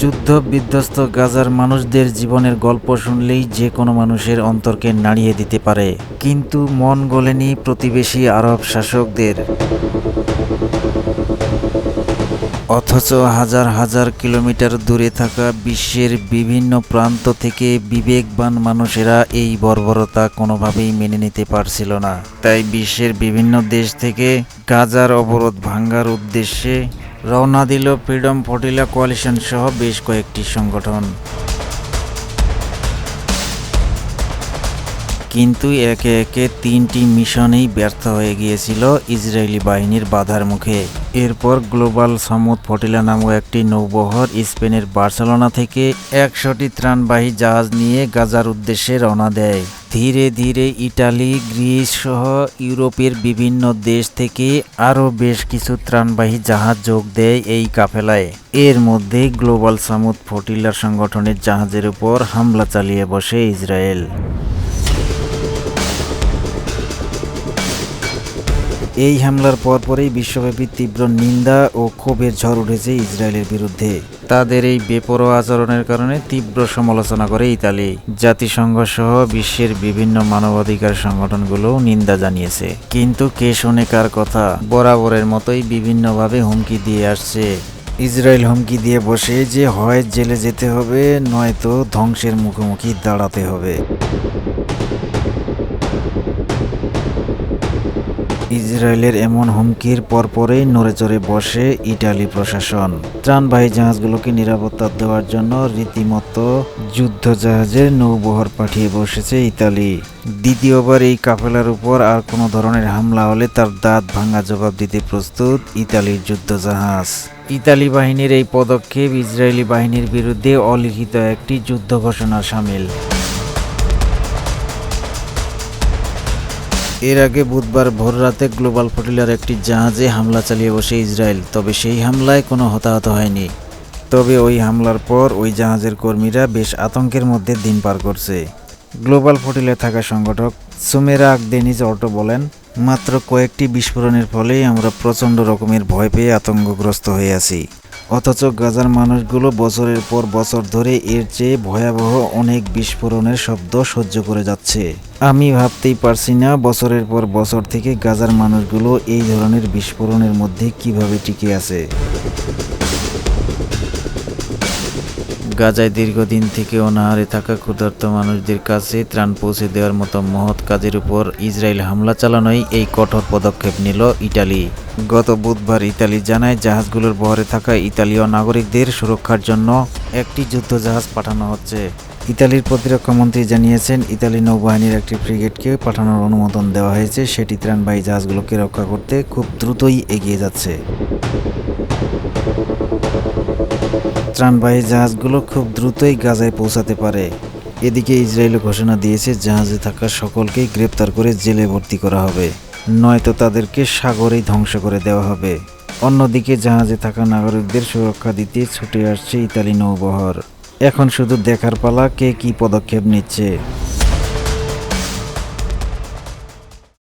যুদ্ধ বিধ্বস্ত গাজার মানুষদের জীবনের গল্প শুনলেই যে কোনো মানুষের অন্তরকে নাড়িয়ে দিতে পারে, কিন্তু মন গলেনি প্রতিবেশী আরব শাসকদের। অথচ হাজার হাজার কিলোমিটার দূরে থাকা বিশ্বের বিভিন্ন প্রান্ত থেকে বিবেকবান মানুষেরা এই বর্বরতা কোনোভাবেই মেনে নিতে পারছিল না। তাই বিশ্বের বিভিন্ন দেশ থেকে গাজার অবরোধ ভাঙার উদ্দেশ্যে রওনা দিল ফ্রিডম ফ্লোটিলা কোয়ালিশন সহ বেশ কয়েকটি সংগঠন। কিন্তু একে একে 3টি মিশনেই ব্যর্থ হয়ে গিয়েছিল ইসরায়েলি বাহিনীর বাধার মুখে। এরপর গ্লোবাল সামুদ ফ্লোটিলা নামক একটি নৌবহর স্পেনের বার্সেলোনা থেকে 100টি ত্রাণবাহী জাহাজ নিয়ে গাজার উদ্দেশ্যে রওনা দেয়। ধীরে ধীরে ইটালি, গ্রিস সহ ইউরোপের বিভিন্ন দেশ থেকে আরও বেশ কিছু ত্রাণবাহী জাহাজ যোগ দেয় এই কাফেলায়। এর মধ্যে গ্লোবাল সামুদ ফ্লোটিলা সংগঠনের জাহাজের উপর হামলা চালিয়ে বসে ইসরায়েল। এই হামলার পরপরই বিশ্বব্যাপী তীব্র নিন্দা ও ক্ষোভের ঝড় উঠেছে ইসরায়েলের বিরুদ্ধে। তাদের এই বেপরোয়া আচরণের কারণে তীব্র সমালোচনা করে ইতালি। জাতিসংঘ সহ বিশ্বের বিভিন্ন মানবাধিকার সংগঠনগুলো নিন্দা জানিয়েছে। কিন্তু কে শোনে কার কথা? বরাবরের মতোই বিভিন্নভাবে হুমকি দিয়ে আসছে। ইসরায়েল হুমকি দিয়ে বসে যে হয় জেলে যেতে হবে, নয়তো ধ্বংসের মুখোমুখি দাঁড়াতে হবে। ইসরায়েলের এমন হুমকির পরপরই নড়েচড়ে বসে ইটালি প্রশাসন। ত্রাণবাহী জাহাজগুলোকে নিরাপত্তা দেওয়ার জন্য রীতিমতো যুদ্ধজাহাজের নৌবহর পাঠিয়ে বসেছে ইতালি। দ্বিতীয়বার এই কাফেলার উপর আর কোনো ধরনের হামলা হলে তার দাঁত ভাঙা জবাব দিতে প্রস্তুত ইতালির যুদ্ধজাহাজ। ইতালি বাহিনীর এই পদক্ষেপ ইসরায়েলি বাহিনীর বিরুদ্ধে অলিখিত একটি যুদ্ধ ঘোষণা শামিল। এর আগে বুধবার ভোররাতে গ্লোবাল ফ্লোটিলার একটি জাহাজে হামলা চালিয়ে বসে ইসরায়েল। তবে সেই হামলায় কোনো হতাহত হয়নি। তবে ওই হামলার পর ওই জাহাজের কর্মীরা বেশ আতঙ্কের মধ্যে দিন পার করছে। গ্লোবাল ফ্লোটিলায় থাকা সংগঠক সুমেরা আকদেনিজ অটো বলেন, মাত্র কয়েকটি বিস্ফোরণের ফলেই আমরা প্রচণ্ড রকমের ভয় পেয়ে আতঙ্কগ্রস্ত হয়ে আছি। অথচ গাজার মানুষগুলো বছরের পর বছর ধরে এর চেয়ে ভয়াবহ অনেক বিস্ফোরণের শব্দ সহ্য করে যাচ্ছে। আমি ভাবতেই পারছি না বছরের পর বছর থেকে গাজার মানুষগুলো এই ধরনের বিস্ফোরণের মধ্যে কিভাবে টিকে আছে। গাজায় দীর্ঘদিন থেকে অনাহারে থাকা ক্ষুধার্ত মানুষদের কাছে ত্রাণ পৌঁছে দেওয়ার মতো মহৎ কাজের উপর ইসরায়েল হামলা চালানোই এই কঠোর পদক্ষেপ নিল ইটালি। গত বুধবার ইতালি জানায়, জাহাজগুলোর বহরে থাকা ইতালীয় নাগরিকদের সুরক্ষার জন্য একটি যুদ্ধজাহাজ পাঠানো হচ্ছে। ইতালির প্রতিরক্ষা মন্ত্রী জানিয়েছেন, ইতালি নৌবাহিনীর একটি ফ্রিগেটকে পাঠানোর অনুমোদন দেওয়া হয়েছে। সেটি ত্রাণবাহী জাহাজগুলোকে রক্ষা করতে খুব দ্রুতই এগিয়ে যাচ্ছে। ত্রাণবাহী জাহাজগুলো খুব দ্রুতই গাজায় পৌঁছাতে পারে। এদিকে ইসরায়েল ঘোষণা দিয়েছে, জাহাজে থাকা সকলকেই গ্রেপ্তার করে জেলে ভর্তি করা হবে, নয়তো তাদেরকে সাগরেই ধ্বংস করে দেওয়া হবে। অন্যদিকে জাহাজে থাকা নাগরিকদের সুরক্ষা দিতে ছুটে আসছে ইতালি নৌবহর। এখন শুধু দেখার পালা কে কী পদক্ষেপ নিচ্ছে।